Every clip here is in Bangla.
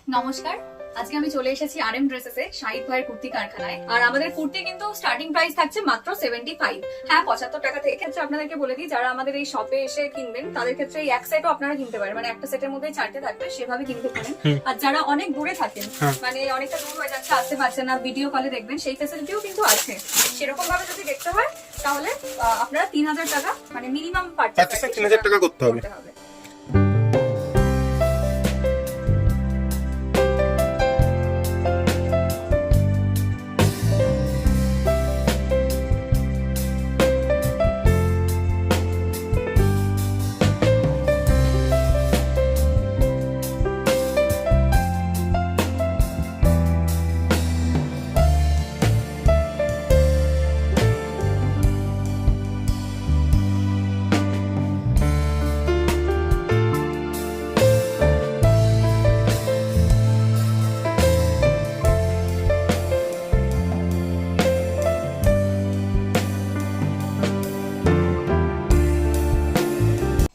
নমস্কার, আজকে আমি চলে এসেছি আরএম ড্রেসেসে শাহিদ ভাইয়ের কুর্তি কারখানায়। আর আমাদের কুর্তি কিন্তু স্টার্টিং প্রাইস থাকছে মাত্র 75। হ্যাঁ, 75 টাকা থেকে। ক্ষেত্রে আপনাদেরকে বলে দিই, যারা আমাদের এই শপে এসে কিনবেন তাদের ক্ষেত্রে এই এক সেটও আপনারা কিনতে পারেন, মানে একটা সেটের মধ্যে চারটে থাকবে, সেভাবে কিনতে পারেন। আর যারা অনেক দূরে থাকেন, মানে অনেকটা দূর হয়ে যাচ্ছে, আসতে পারছেন না, ভিডিও কলে দেখবেন, সেই ফ্যাসিলিটিও কিন্তু আছে। সেরকম ভাবে যদি দেখতে হয় তাহলে আপনারা 3000 টাকা মানে মিনিমাম পারচেজ 3000 টাকা করতে হবে।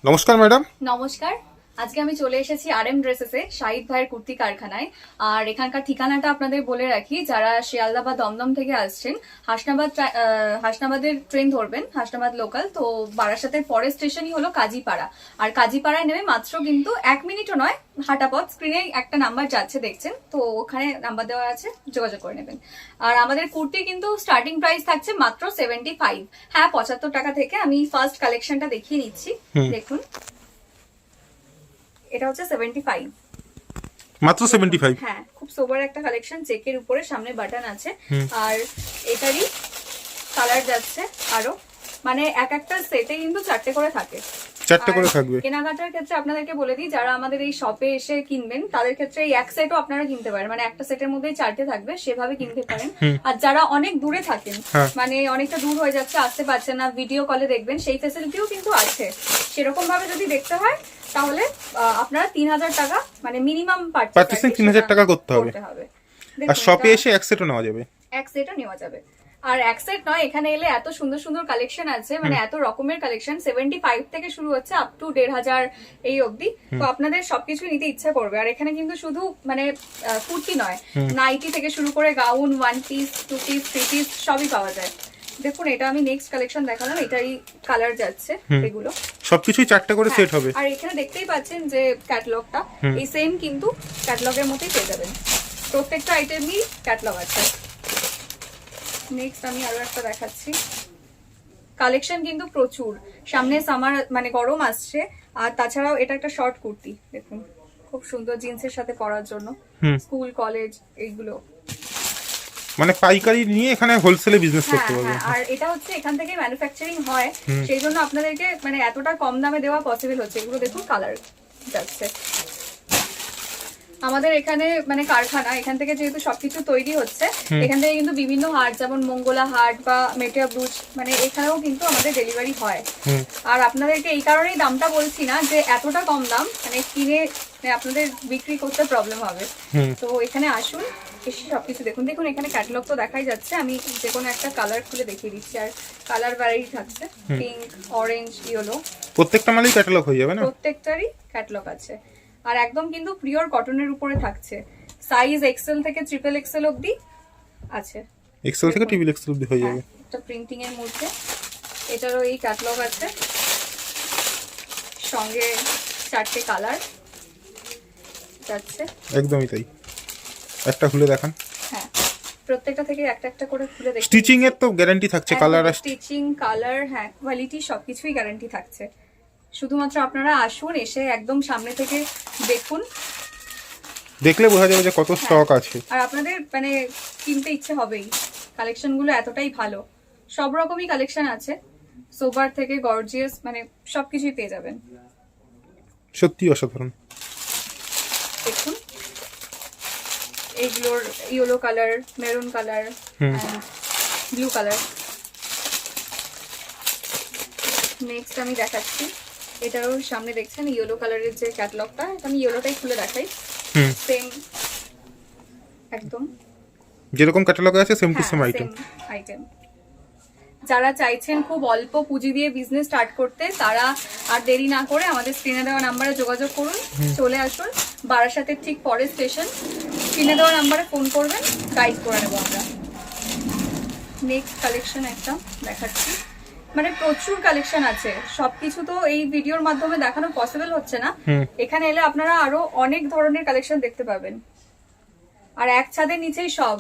নমস্কার ম্যাডাম। নমস্কার, আজকে আমি চলে এসেছি আরএম ড্রেসেসে শাহিদ ভাইয়ের কুর্তি কারখানায়। আর এখানকার ঠিকানাটা আপনাদের বলে রাখি, যারা শিয়ালদা বা দমদম থেকে আসছেন, হাসনাবাদের ট্রেন ধরবেন, হাসনাবাদ লোকাল, তো বারাসাতের পরের স্টেশনই হলো কাজীপাড়া। আর কাজীপাড়ায় নেমে মাত্র কিন্তু 1 মিনিটও নয়, হাঁটা পথ, স্ক্রিনে একটা নাম্বার যাচ্ছে দেখছেন, তো ওখানে নাম্বার দেওয়া আছে, যোগাযোগ করে নেবেন। আর আমাদের কুর্তি কিন্তু স্টার্টিং প্রাইস থাকছে মাত্র 75। হ্যাঁ, 75 টাকা থেকে। আমি ফার্স্ট কালেকশনটা দেখিয়ে নিচ্ছি, দেখুন। এটা হচ্ছে 75, মাত্র 75। হ্যাঁ, খুব সোবার একটা কালেকশন, চেকের উপরে সামনে বাটন আছে। আর এটারই কালার যাচ্ছে আরো, মানে এক একটা সেটে কিন্তু 4টে করে থাকে, 4টে করে থাকবে। কেনাকাটার ক্ষেত্রে আপনাদেরকে বলে দিই, যারা আমাদের এই শপে এসে কিনবেন তাদের ক্ষেত্রে এই এক সেটও আপনারা কিনতে পারেন, মানে একটা সেটের মধ্যে 4টে থাকবে, সেভাবে কিনতে পারেন। আর যারা অনেক দূরে থাকেন, মানে অনেকটা দূর হয়ে যাচ্ছে, আসতে পারছেন না, ভিডিও কলে দেখবেন, সেই ফ্যাসিলিটিও কিন্তু আছে। সেরকম ভাবে যদি দেখতে হয় তাহলে আপনারা 3000 টাকা মানে মিনিমাম পারচেজ 3000 টাকা করতে হবে। আর শপে এসে এক সেটও নেওয়া যাবে, এক সেটও নেওয়া যাবে। আর এক সেট নয়, এখানে এলে এত সুন্দর সুন্দর কালেকশন আছে, মানে এত রকমের কালেকশন, 75 থেকে শুরু হচ্ছে আপ টু 1500 এই অবধি। তো আপনাদের সবকিছু নিতে ইচ্ছা করবে। আর এখানে কিন্তু শুধু মানে কুর্তি নয়, নাইটি থেকে শুরু করে গাউন, 1 পিস, 2 পিস, 3 পিস সবই পাওয়া যায়। দেখুন, এটা আমি নেক্সট কালেকশন দেখালাম, এটাই কালার যাচ্ছে, এগুলো সবকিছুই 4টে করে সেট হবে। আর এখানে দেখতেই পাচ্ছেন যে ক্যাটালগটা এই সেম, কিন্তু ক্যাটালগের মতোই পেয়ে যাবেন, প্রত্যেকটা আইটেমই ক্যাটালগ আছে। নেক্সট আমি আরো একটা দেখাচ্ছি, কালেকশন কিন্তু প্রচুর, সামনে সামার মানে গরম আসছে। আর তাছাড়াও এটা একটা শর্ট কুর্তি, দেখুন, খুব সুন্দর, জিন্সের সাথে পরার জন্য, স্কুল কলেজ এইগুলো, মানে পাইকারি নিয়ে এখানে হোলসেলে বিজনেস করতে পারবে। আর এটা হচ্ছে এখান থেকে ম্যানুফ্যাকচারিং হয়, সেই জন্য আপনাদেরকে মানে এতটা কম দামে দেওয়া পসিবল হচ্ছে। এগুলো দেখুন কালার যাচ্ছে। আমাদের এখানে মানে কারখানা, এখান থেকে যেহেতু সবকিছু তৈরি হচ্ছে, এখান থেকে কিন্তু বিভিন্ন হাট, যেমন মঙ্গলা হাট বা মেটিয়া ব্রুচ, মানে এখানেও কিন্তু আমাদের ডেলিভারি হয়। আর আপনাদেরকে এই কারণেই দামটা বলছি না যে এতটা কম দাম, মানে কিনে আপনাদের বিক্রি করতে প্রবলেম হবে। তো এখানে আসুন, এসে সবকিছু দেখুন। দেখুন এখানে ক্যাটালগ তো দেখাই যাচ্ছে, আমি যে কোনো একটা কালার খুলে দেখিয়ে দিচ্ছি। আর কালার ভ্যারাইটি থাকছে, পিঙ্ক, অরেঞ্জ, ইয়েলো, প্রত্যেকটা মালই ক্যাটালগ হয়ে যাবে না? প্রত্যেকটারই ক্যাটালগ আছে। আর একদম কিন্তু পিওর কটনের উপরে থাকছে, সাইজ এক্সেল থেকে ট্রিপল এক্সেল অবধি আছে, এক্সেল থেকে ট্রিপল এক্সেল অবধি হয়ে যাবে। এটা প্রিন্টিং এর মধ্যে, এটারও এই ক্যাটালগ আছে, সঙ্গে 4টে কালার যাচ্ছে। একদমই তাই, একটা খুলে দেখান। হ্যাঁ, প্রত্যেকটা থেকে একটা একটা করে খুলে দেখুন। স্টিচিং এর তো গ্যারান্টি থাকছে, কালার আর স্টিচিং, কালার, হ্যাঁ, কোয়ালিটি সবকিছুই গ্যারান্টি থাকছে। শুধুমাত্র আপনারা আসুন, এসে একদম সামনে থেকে দেখুন, দেখলে বোঝা যাবে যে কত স্টক আছে। আর আপনাদের মানে কিনতে ইচ্ছে হবেই, কালেকশন গুলো এতটাই ভালো, সব রকমই কালেকশন আছে, সোবার থেকে গর্জিয়াস, মানে সবকিছুই পেয়ে যাবেন। সত্যি অসাধারণ। দেখুন এইগুলোর yellow colour, maroon colour, blue colour. Next আমি দেখাচ্ছি, এটারও সামনে দেখছেন ইয়েলো কালারের যে ক্যাটালগটা, আমি ইয়েলোটাই খুলে দেখাই। সেম একদম যেরকম ক্যাটালগে আছে, সেম টু সেম আইটেম। যারা চাইছেন খুব অল্প পুঁজি দিয়ে বিজনেস স্টার্ট করতে, তারা আর দেরি না করে আমাদের স্ক্রিনে দেওয়া নাম্বারে যোগাযোগ করুন, চলে আসুন বারাসাতের ঠিক পরের স্টেশন। স্ক্রিনে দেওয়া নাম্বারে ফোন করবেন, গাইড করে নেবো আমরা। নেক্সট কালেকশন একটা দেখাচ্ছি, মানে প্রচুর কালেকশন আছে, সবকিছু তো এই ভিডিওর মাধ্যমে দেখানো পসিবল হচ্ছে না। এখানে এলে আপনারা আরো অনেক ধরনের কালেকশন দেখতে পাবেন, আর এক ছাদের নিচেই সব,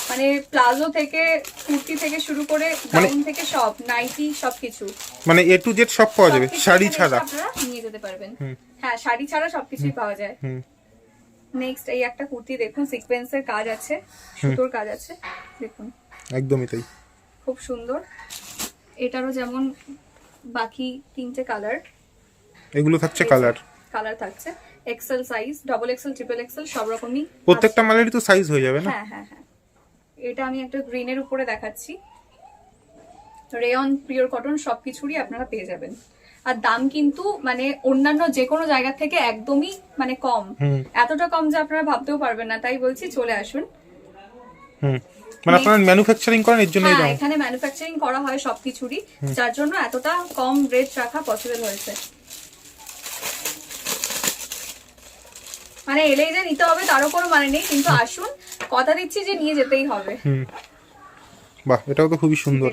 মানে প্লাজো থেকে কুর্তি থেকে শুরু করে গাউন থেকে সব, নাইটি সবকিছু, মানে এ টু জেড সব পাওয়া যাবে, সবকিছু শাড়ি এখানে ছাড়া। এসে আপনারা নিয়ে যেতে পারবেন। হ্যাঁ, শাড়ি ছাড়া সবকিছুই পাওয়া যায়। নেক্সট এই একটা কুর্তি দেখুন, সিকোয়েন্সের কাজ আছে, সুতোর কাজ আছে, দেখুন একদমই তাই, খুব সুন্দর। এটারও যেমন বাকি তিনটে কালার, এগুলো থাকছে কালার থাকছে XL size, double XL, triple Excel সব রকমই। প্রত্যেকটা মালেরই তো সাইজ হয়ে যাবে না? হ্যাঁ হ্যাঁ হ্যাঁ। এটা আমি একটা গ্রিনের উপরে দেখাচ্ছি, রেয়ন, পিওর কটন সবকিছুরই আপনারা পেয়ে যাবেন। আর দাম কিন্তু মানে অন্যান্য যে কোনো জায়গা থেকে একদমই মানে কম, এতটা কম যে আপনারা ভাবতেও পারবেন না, তাই বলছি চলে আসুন। মানে আপনারা ম্যানুফ্যাকচারিং করেন, এর জন্য হ্যাঁ, এখানে ম্যানুফ্যাকচারিং করা হয় সবকিছুরই, যার জন্য এতটা কম রেট রাখা পসিবল হয়েছে। মানে এলেই যে নিতে হবে তারও কোনো মানে নেই, কিন্তু আসুন, কথা দিচ্ছি যে নিয়ে যেতেই হবে। বাহ, এটাও তো খুবই সুন্দর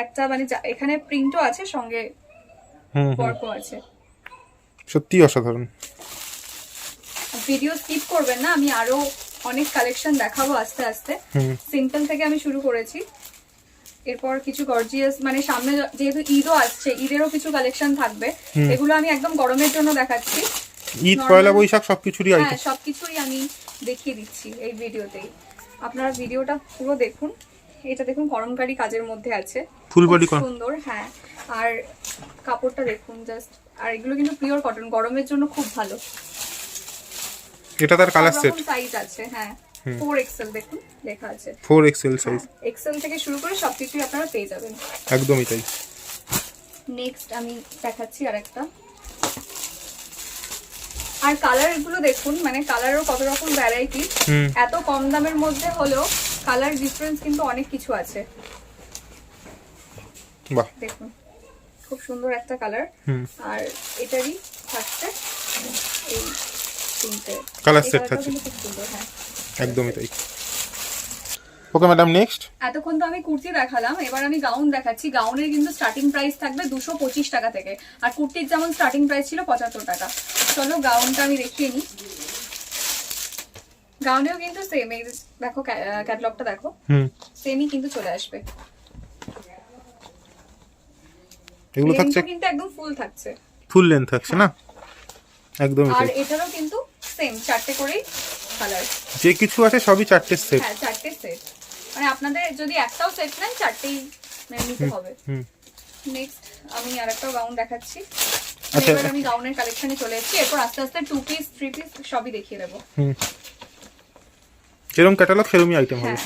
একটা মানে এখানে প্রিন্টও আছে, সঙ্গে ওয়ার্কও আছে, সত্যি অসাধারণ। ভিডিও স্কিপ করবেন না, আমি আরো অনেক কালেকশন দেখাবো আস্তে আস্তে। সিম্পল থেকে আমি শুরু করেছি, এরপর কিছু গর্জিয়াস, মানে সামনে যেহেতু ঈদও আসছে, ঈদেরও কিছু কালেকশন থাকবে, এগুলো আমি একদম গরমের জন্য দেখাচ্ছি। ঈদ, পয়লা বৈশাখ সবকিছুরই আইটেম। হ্যাঁ, সবকিছুরই আমি দেখিয়ে দিচ্ছি এই ভিডিওতেই, আপনারা ভিডিওটা পুরো দেখুন। এটা দেখুন গরমকারী কাজের মধ্যে আছে, ফুল বডি সুন্দর। হ্যাঁ, আর কাপড়টা দেখুন জাস্ট, আর এগুলো কিন্তু পিওর কটন, গরমের জন্য খুব ভালো। এটা তার কালার সেট, সাইজ আছে। হ্যাঁ, 4XL দেখুন লেখা আছে, 4XL সাইজ, এক্সেল থেকে শুরু করে সবকিছুই আপনারা পেয়ে যাবেন। একদমই তাই। নেক্সট আমি দেখাচ্ছি আরেকটা, আর কালার গুলো দেখুন, মানে কালারও কত রকম ভ্যারাইটি, এত কম দামের মধ্যে হলেও কালার ডিফারেন্স কিন্তু অনেক কিছু আছে। বাহ, দেখুন খুব সুন্দর একটা কালার, আর এটারই থাকছে এই তিনটে কালার সেট থাকছে, খুব সুন্দর। হ্যাঁ, একদমই তাই। Okay madam, next. এতক্ষণ তো আমি কুর্তি দেখালাম, এবার আমি গাউন দেখাচ্ছি। গাউনের কিন্তু স্টার্টিং প্রাইস থাকবে 225 টাকা থেকে, আর কুর্তির যেমন স্টার্টিং প্রাইস ছিল 75 টাকা। চলো গাউনটা আমি দেখিয়ে নিই। গাউনেও কিন্তু সেম, এই দেখো ক্যাটালগটা দেখো, সেমই কিন্তু চলে আসবে। এগুলো থাকছে কিন্তু একদম ফুল থাকছে, ফুল লেন্থ থাকছে না? একদমই আর তাই। এটারও কিন্তু সেম চারটে করেই কালার, যে কিছু আছে সবই চারটে সেট। হ্যাঁ, চারটে সেট, মানে আপনাদের যদি একটাও সেট নেন চারটেই নিতে হবে। নেক্সট আমি আরেকটা গাউন দেখাচ্ছি। আচ্ছা, এবার আমি গাউনের কালেকশনে চলে এসেছি, এরপর আস্তে আস্তে 2 পিস 3 পিস সবই দেখিয়ে দেবো। যেরকম ক্যাটালগ সেরকমই আইটেম হবে।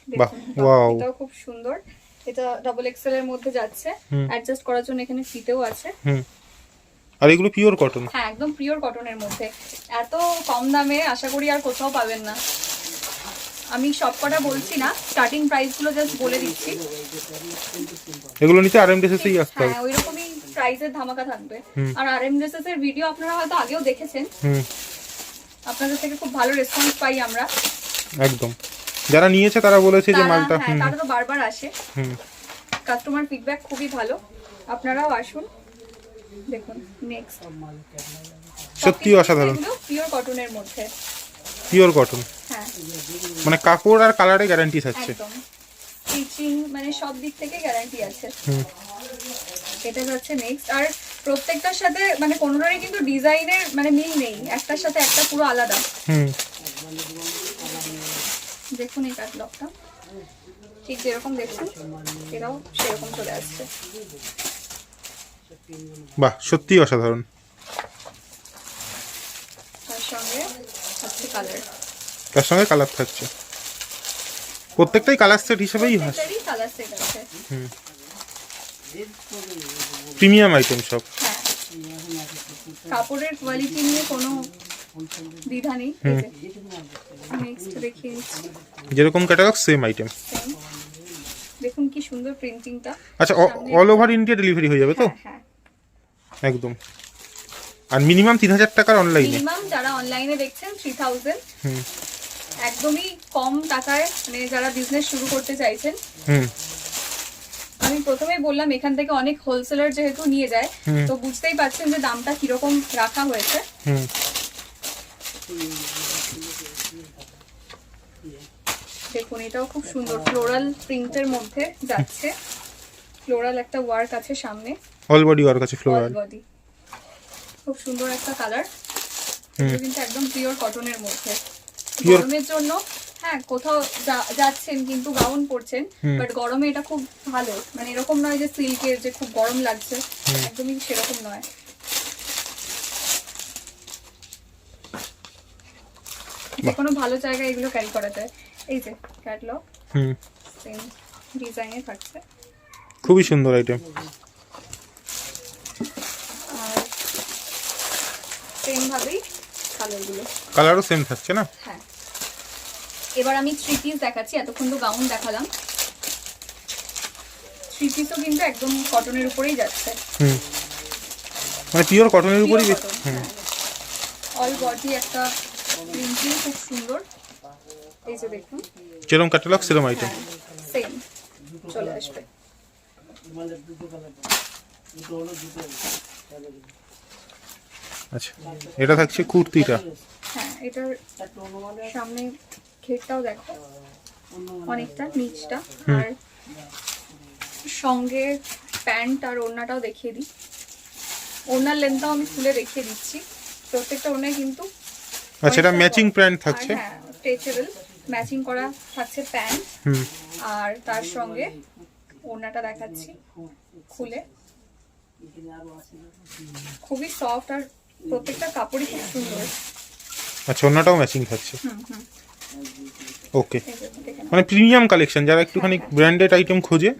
বাহ, ওয়াও, এটাও খুব সুন্দর। এটা ডাবল এক্সেল এর মধ্যে যাচ্ছে, অ্যাডজাস্ট করার জন্য এখানে ফিতেও আছে। আর এগুলো পিওর কটন। হ্যাঁ, একদম পিওর কটনের মধ্যে, এত কম দামে আশা করি আর কোথাও পাবেন না। আমি সবকটা বলছি না, স্টার্টিং প্রাইস গুলো জাস্ট বলে দিচ্ছি। এগুলো নিতে আরএম ড্রেসেসই আসতে হবে। হ্যাঁ, ওইরকমই প্রাইসের ধামাকা থাকবে। আর আরএম ড্রেসেস এর ভিডিও আপনারা হয়তো আগেও দেখেছেন, আপনাদের থেকে খুব ভালো রেসপন্স পাই আমরা। একদম, যারা নিয়েছে তারা বলেছে যে মালটা, তারা তো বারবার আসে, কাস্টমার ফিডব্যাক খুবই ভালো, আপনারাও আসুন। দেখুন নেক্সট, সত্যি অসাধারণ, পিওর কটনের মধ্যে, পিওর কটন। হ্যাঁ, মানে কাপড় আর কালারে গ্যারান্টি থাকছে, একদম স্টিচিং মানে সব দিক থেকে গ্যারান্টি আছে। এটা হচ্ছে নেক্সট, আর প্রত্যেকটার সাথে মানে কোনোটারই কিন্তু ডিজাইনের মানে মিল নেই, একটার সাথে একটা পুরো আলাদা। দেখুন এই ক্যাটালগটা, ঠিক যেরকম দেখুন এটাও সেরকম চলে আসছে। বাহ, সত্যি অসাধারণ। তার সঙ্গে থাকছে কালার, তার সঙ্গে কালার থাকছে, প্রত্যেকটাই কালার সেট হিসেবেই হয়। কালার সেট আছে, প্রিমিয়াম আইটেম সব। হ্যাঁ, কাপড়ের কোয়ালিটি নিয়ে কোনো দ্বিধা নেই। নেক্সট দেখিয়ে দিচ্ছি, যেরকম ক্যাটালগ সেম আইটেম। দেখুন সুন্দর প্রিন্টিংটা। আচ্ছা, অল ওভার ইন্ডিয়া ডেলিভারি হয়ে যাবে তো? হ্যাঁ একদম। আর মিনিমাম 3000 টাকার অনলাইনে? মিনিমাম যারা অনলাইনে দেখছেন 3000। হুম একদমই কম টাকায়, মানে যারা বিজনেস শুরু করতে চাইছেন। হুম আমি প্রথমেই বললাম এখান থেকে অনেক হোলসেলার যেহেতু নিয়ে যায়, তো বুঝতেই পারছেন যে দামটা কিরকম রাখা হয়েছে। হুম দেখুন এটাও খুব সুন্দর ফ্লোরাল প্রিন্টের মধ্যে যাচ্ছে। ফ্লোরাল একটা ওয়ার্ক আছে সামনে, অল বডি ওয়ার্ক আছে ফ্লোরাল। অল বডি খুব সুন্দর একটা কালার। কিন্তু একদম পিওর কটনের মধ্যে। গরমের জন্য হ্যাঁ কোথাও যাচ্ছেন কিন্তু গাউন পরছেন, বাট গরমে এটা খুব ভালো। মানে এরকম নয় যে সিল্কের যে খুব গরম লাগছে, একদমই সেরকম নয়। যে কোনো ভালো জায়গায় এগুলো ক্যারি করা যায়। এই যে ক্যাটালগ, সেম ডিজাইনে থাকছে, খুবই সুন্দর আইটেম। আর সেম ভাবেই কালারগুলো, কালারও সেম থাকছে না? হ্যাঁ। এবার আমি থ্রি পিস দেখাচ্ছি, এতক্ষণ তো গাউন দেখালাম। থ্রি পিসও কিন্তু একদম কটনের উপরেই যাচ্ছে। মানে পিওর কটনের উপরই। অল বডি একটা প্রিন্টিং খুব সুন্দর। এই যে দেখুন যেরকম ক্যাটালগ সেরকম আইটেম, সেম চলে আসবে। আচ্ছা, এটা থাকছে কুর্তিটা। হ্যাঁ, এটার সামনে ঘেরটাও দেখো অনেকটা নিচটা, আর সঙ্গে প্যান্ট আর ওড়নাটাও দেখিয়ে দিই। ওড়নার লেন্থটাও আমি খুলে দেখিয়ে দিচ্ছি। প্রত্যেকটা ওড়নায় কিন্তু আচ্ছা, এটা ম্যাচিং প্যান্ট থাকছে। হ্যাঁ, স্ট্রেচেবল ম্যাচিং করা থাকছে প্যান্ট। আর তার সঙ্গে ওড়নাটা দেখাচ্ছি খুলে, খুবই সফট আর প্রত্যেকটা কাপড়ই খুব সুন্দর। আচ্ছা, ওড়নাটাও ম্যাচিং থাকছে। ওকে, মানে প্রিমিয়াম কালেকশন। যারা একটুখানি ব্র্যান্ডেড আইটেম খোঁজে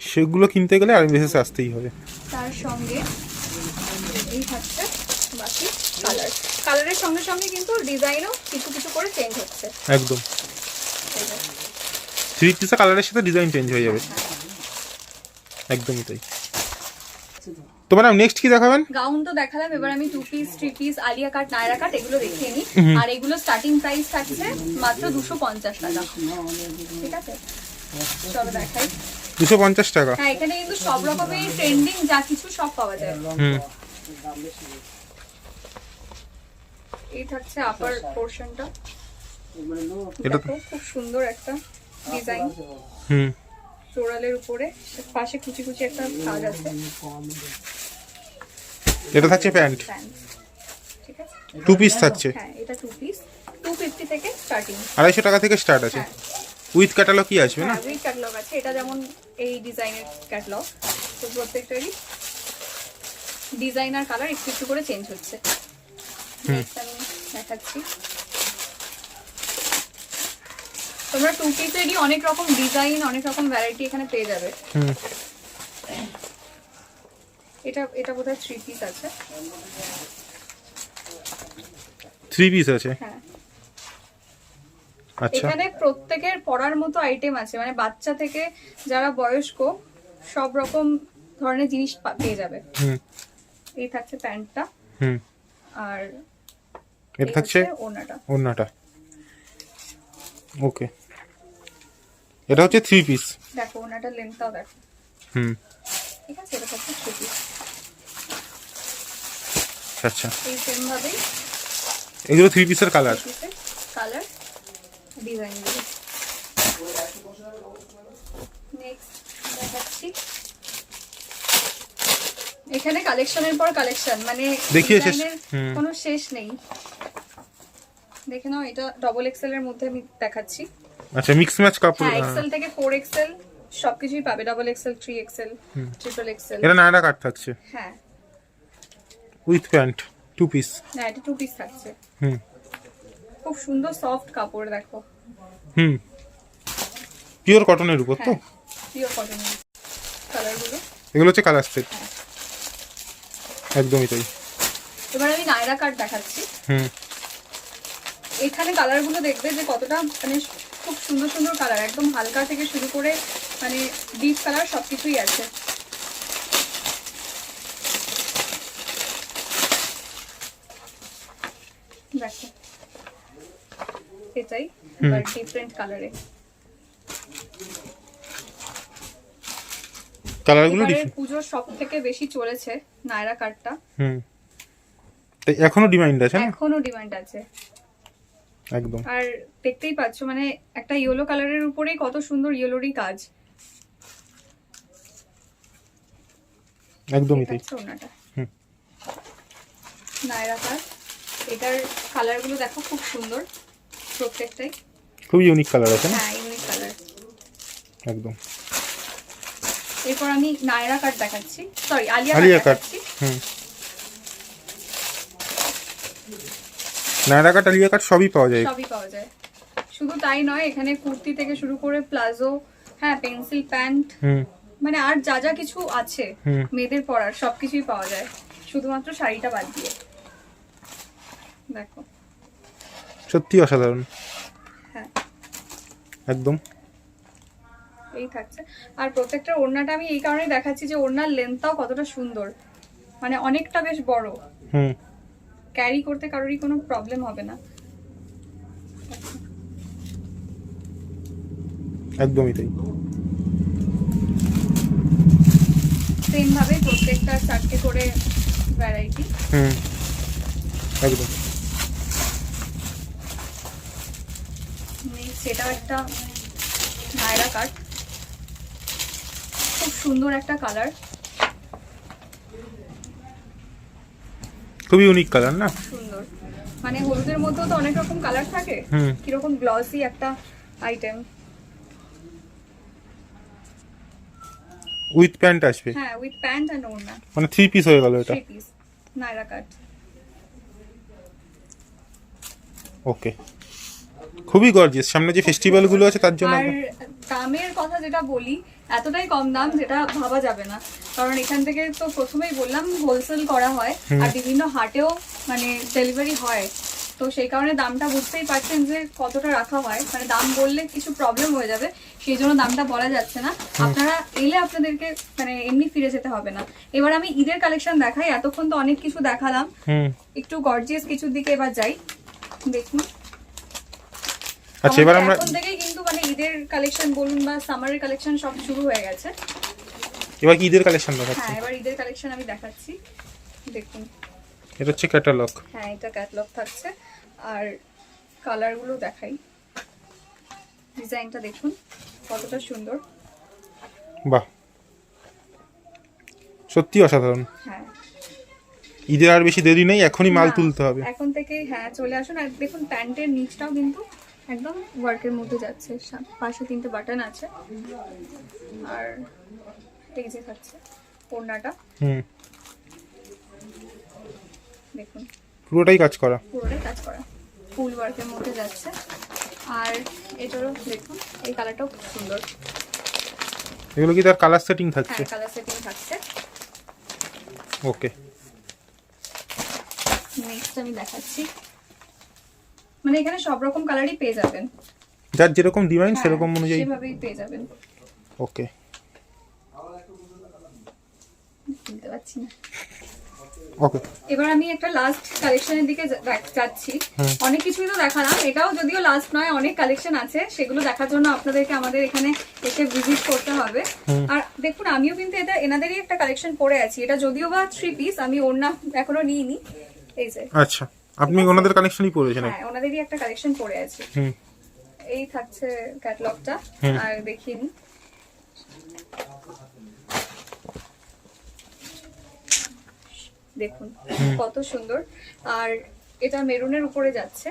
সেগুলো কিনতে গেলে আর বেশি আসতেই হবে। তার সঙ্গে এই থাকছে বাকি কালার। কালারের সঙ্গে সঙ্গে কিন্তু ডিজাইনও কিছু কিছু করে চেঞ্জ হচ্ছে। একদম, থ্রি পিসের কালারের সাথে ডিজাইন চেঞ্জ হয়ে যাবে। একদমই তাই। তো ম্যাডাম নেক্সট কি দেখাবেন? গাউন তো দেখালাম, এবার আমি two piece, three piece, Alia cut, Naira cut এগুলো দেখিয়ে নিই। আর এগুলো স্টার্টিং প্রাইস থাকছে মাত্র 250 টাকা। ঠিক আছে, চলো দেখাই। 250 টাকা? হ্যাঁ, এখানে কিন্তু সব রকমের ট্রেন্ডিং যা কিছু সব পাওয়া যায়। এই থাকছে আপার পোরশনটা, এটা খুব সুন্দর একটা ডিজাইন। ফ্লোরালের উপরে পাশে কুচি কুচি একটা কাজ আছে। এটা থাকছে প্যান্ট, ঠিক আছে, টু পিস থাকছে। হ্যাঁ, এটা টু পিস 250 থেকে স্টার্টিং, 250 টাকা থেকে স্টার্ট আছে। উইথ ক্যাটালগ কি আসবে না? হ্যাঁ, উইথ ক্যাটালগ আছে। এটা যেমন এই ডিজাইনের ক্যাটালগ, তো প্রত্যেকটারই ডিজাইন আর কালার একটু একটু করে চেঞ্জ হচ্ছে। নেক্সট আমি দেখাচ্ছি, তোমরা টু পিসেরই অনেক রকম ডিজাইন, অনেক রকম ভ্যারাইটি এখানে পেয়ে যাবে। এটা বোধহয় থ্রি পিস আছে। থ্রি পিস আছে, হ্যাঁ। আচ্ছা, এখানে প্রত্যেকের পরার মতো আইটেম আছে, মানে বাচ্চা থেকে যারা বয়স্ক সব রকম ধরনের জিনিস পেয়ে যাবে। এই থাকছে প্যান্টটা, আর এটা থাকছে ওড়নাটা। ওকে, এটা হচ্ছে থ্রি পিস। দেখো ওড়নাটার লেন্থটাও দেখো। ঠিক আছে, এটা হচ্ছে থ্রি পিস। আচ্ছা, এই সেম ভাবেই এগুলো থ্রি পিসের কালার ডিজাইনগুলো। নেক্সট দেখাচ্ছি, এখানে কালেকশনের পর কালেকশন, মানে ডিজাইনের কোনো শেষ নেই। দেখে নাও, এটা ডবল এক্সেল এর মধ্যে আমি দেখাচ্ছি। আচ্ছা, মিক্স ম্যাচ কাপড়। হ্যাঁ, এক্সেল থেকে 4 এক্সেল সবকিছুই পাবে, double axel, 3 axel, triple axel. এটা নায়রা কাট থাকছে, হ্যাঁ, উইথ প্যান্ট, টু পিস। না, এটা টু পিস থাকছে। খুব সুন্দর সফট কাপড় দেখো। পিওর কটনের উপর তো? পিওর কটনের। কালারগুলো এগুলো হচ্ছে কালার সেট। একদমই তাই। এবার আমি নায়রা কাট দেখাচ্ছি। এখানে কালারগুলো দেখবে যে কতটা, মানে খুব সুন্দর সুন্দর কালার, একদম হালকা থেকে শুরু করে মানে ডিপ কালার সবকিছুই আছে। দেখো এটাই বাট ডিফারেন্ট কালারে। কালারগুলো পুজোর সব থেকে বেশি চলেছে নায়রা কাটটা। তো এখনো ডিমান্ড আছে না? এখনো ডিমান্ড আছে একদম। আর দেখতেই পাচ্ছ মানে একটা ইয়েলো কালারের উপরেই কত সুন্দর ইয়েলোরই কাজ। একদমই তাই। ওনাটা নায়রা কাট, এটার কালারগুলো দেখো খুব সুন্দর প্রত্যেকটাই, খুব ইউনিক কালার আছে না? হ্যাঁ ইউনিক কালার একদম। এরপর আমি নায়রা কাট দেখাচ্ছি, সরি আলিয়া কাট দেখাচ্ছি। নায়রা কাট, আলিয়া কাট সবই পাওয়া যায়। সবই পাওয়া যায়। শুধু তাই নয়, এখানে কুর্তি থেকে শুরু করে প্লাজো, হ্যাঁ পেন্সিল প্যান্ট, মানে আর যা যা কিছু আছে মেয়েদের পরার সবকিছুই পাওয়া যায়, শুধুমাত্র শাড়িটা বাদ দিয়ে। দেখো সত্যি অসাধারণ। হ্যাঁ একদম। এই থাকছে। আর প্রত্যেকটা ওড়নাটা আমি এই কারণে দেখাচ্ছি যে ওড়নার লেন্থটাও কতটা সুন্দর, মানে অনেকটা বেশ বড়, ক্যারি করতে কারোরই কোনো প্রবলেম হবে না। একদমই তাই। সেম ভাবে প্রত্যেকটা 4টে করে ভ্যারাইটি। একদম। সেটা একটা নায়রা কাট, খুব সুন্দর একটা কালার, খুবই ইউনিক কালার না? সুন্দর। মানে হলুদের মধ্যেও তো অনেক রকম কালার থাকে, কিরকম গ্লসি একটা আইটেম। উইথ প্যান্ট আসবে? হ্যাঁ উইথ প্যান্ট এন্ড ওড়না, মানে 3 পিস হয়ে গেল এটা। 3 পিস নায়রা কাট। ওকে, খুবই গর্জিয়াস। সামনে যে ফেস্টিভ্যাল গুলো আছে তার জন্য। আর দামের কথা যেটা বলি, এতটাই কম দাম যেটা ভাবা যাবে না, কারণ এখান থেকে তো প্রথমেই বললাম হোলসেল করা হয় আর বিভিন্ন হাটেও মানে ডেলিভারি হয়, তো সেই কারণে দামটা বুঝতেই পারছেন যে কতটা রাখা হয়। মানে দাম বললে কিছু প্রবলেম হয়ে যাবে, সেই জন্য দামটা বলা যাচ্ছে না। আপনারা এলে আপনাদেরকে মানে এমনি ফিরে যেতে হবে না। এবার আমি ঈদের কালেকশন দেখাই, এতক্ষণ তো অনেক কিছু দেখালাম, একটু গর্জিয়াস কিছুর দিকে এবার যাই। দেখুন আচ্ছা, এবার আমরা এখন থেকেই কিন্তু মানে ঈদের কালেকশন বলুন বা সামারের কালেকশন সব শুরু হয়ে গেছে। এবার কি ঈদের কালেকশন দেখাচ্ছি? হ্যাঁ এবার ঈদের কালেকশন আমি দেখাচ্ছি, দেখুন। এটা হচ্ছে ক্যাটালগ। হ্যাঁ এটা ক্যাটালগ থাকছে, আর কালারগুলো দেখাই। ডিজাইনটা দেখুন কতটা সুন্দর। বাহ, সত্যি অসাধারণ। হ্যাঁ ঈদের আর বেশি দেরি নেই, এখনই মাল তুলতে হবে। এখন থেকেই হ্যাঁ চলে আসুন। আর দেখুন প্যান্টের নিচটাও কিন্তু একদম ওয়ার্কের মধ্যে যাচ্ছে, পাশে 3টে বাটন আছে, আর এই যে থাকছে ওড়নাটা, দেখুন পুরোটাই কাজ করা, পুরোটাই কাজ করা, ফুল ওয়ার্কের মধ্যে যাচ্ছে। আর এটারও দেখুন এই কালারটাও খুব সুন্দর। এগুলো কি তার কালার সেটিং থাকছে? হ্যাঁ কালার সেটিং থাকছে। ওকে, নেক্সট আমি দেখাচ্ছি, মানে এখানে সব রকম কালারই পেয়ে যাবেন, যার যেরকম ডিমান্ড সেরকম অনুযায়ী সেভাবেই পেয়ে যাবেন। ওকে, বুঝতে পারছি না। ওকে, এবার আমি একটা লাস্ট কালেকশনের দিকে যাচ্ছি। অনেক কিছুই তো দেখালাম, এটাও যদিও লাস্ট নয়, অনেক কালেকশন আছে, সেগুলো দেখার জন্য আপনাদেরকে আমাদের এখানে এসে ভিজিট করতে হবে। আর দেখুন আমিও কিন্তু এটা এনাদেরই একটা কালেকশন পরে আছি, এটা যদিও বা 3 পিস, আমি ওড়না এখনো নিইনি। এই যে আচ্ছা, আপনি ওনাদের কালেকশনই পরেছেন? হ্যাঁ ওনাদেরই একটা কালেকশন পরে আছি। এই থাকছে ক্যাটালগটা, আর দেখিয়ে নিই। দেখুন কত সুন্দর, আর এটা মেরুনের উপরে যাচ্ছে,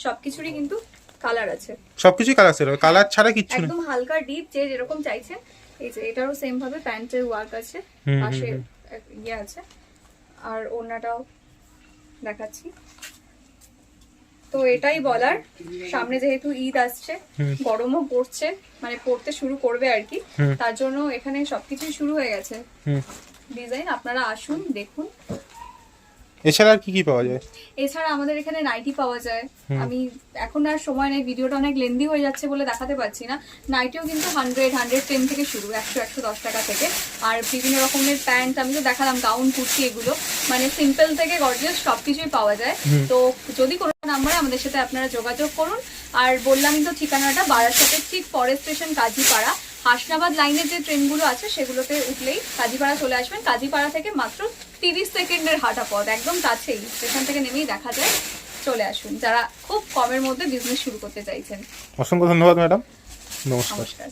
সবকিছুরই কিন্তু কালার আছে, সবকিছুই কালার আছে, কালার ছাড়া কিচ্ছু নেই, একদম হালকা ডিপ যে যেরকম চাইছেন। এই যে এটারও সেম ভাবে প্যান্টের ওয়ার্ক আছে, পাশে ইয়ে আছে, আর ওড়নাটাও দেখাচ্ছি। তো এটাই বলার, সামনে যেহেতু ঈদ আসছে, গরমও পড়ছে, মানে পড়তে শুরু করবে আর কি, তার জন্য এখানে সবকিছুই শুরু হয়ে গেছে ডিজাইন। আপনারা আসুন দেখুন, এছাড়া আর কি কি পাওয়া যায়? এছাড়া আমাদের এখানে নাইটি পাওয়া যায়। আমি এখন আর সময় নেই, ভিডিওটা অনেক লেন্দি হয়ে যাচ্ছে বলে দেখাতে পারছি না। নাইটিও কিন্তু 100-110 থেকে শুরু, 100-110 টাকা থেকে। আর বিভিন্ন রকমের প্যান্ট, আমি তো দেখালাম গাউন, কুর্তি, এগুলো মানে সিম্পল থেকে গর্জিয়াস সবকিছুই পাওয়া যায়। তো যদি কোনো নাম্বারে আমাদের সাথে আপনারা যোগাযোগ করুন। আর বললামই তো ঠিকানাটা, বারাসাতের ঠিক পরের স্টেশন কাজীপাড়া। হাসনাবাদ লাইনের যে ট্রেনগুলো আছে সেগুলোতে উঠলেই কাজীপাড়া চলে আসবেন। কাজীপাড়া থেকে মাত্র 30 সেকেন্ডের হাঁটা পথ, একদম কাছেই, স্টেশন থেকে নেমেই দেখা যায়। চলে আসুন যারা খুব কমের মধ্যে বিজনেস শুরু করতে চাইছেন। অসংখ্য ধন্যবাদ ম্যাডাম, নমস্কার। নমস্কার।